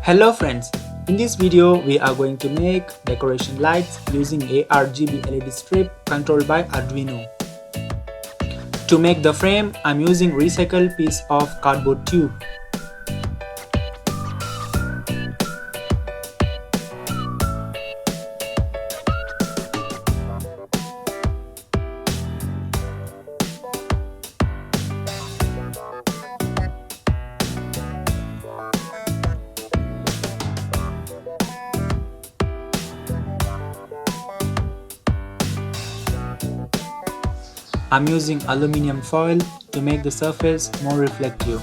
Hello friends, in this video we are going to make decoration lights using a RGB LED strip controlled by Arduino. To make the frame, I'm using recycled piece of cardboard tube. I'm using aluminum foil to make the surface more reflective.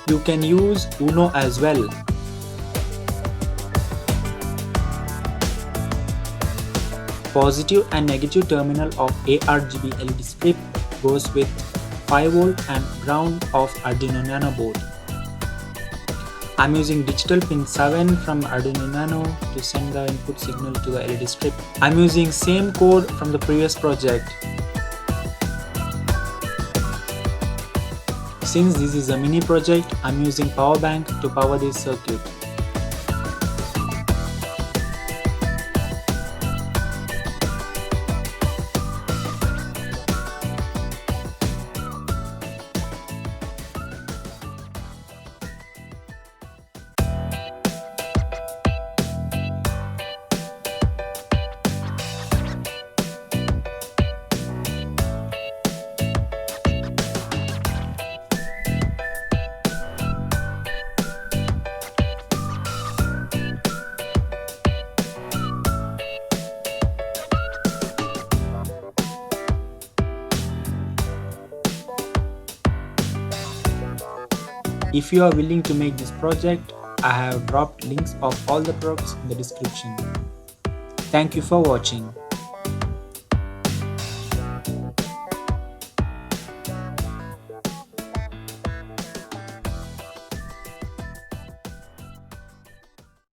You can use UNO as well. Positive and negative terminal of ARGB LED strip goes with 5V and ground of Arduino Nano board. I'm using digital pin 7 from Arduino Nano to send the input signal to the LED strip. I'm using same code from the previous project. Since this is a mini project, I'm using power bank to power this circuit. If you are willing to make this project, I have dropped links of all the products in the description. Thank you for watching.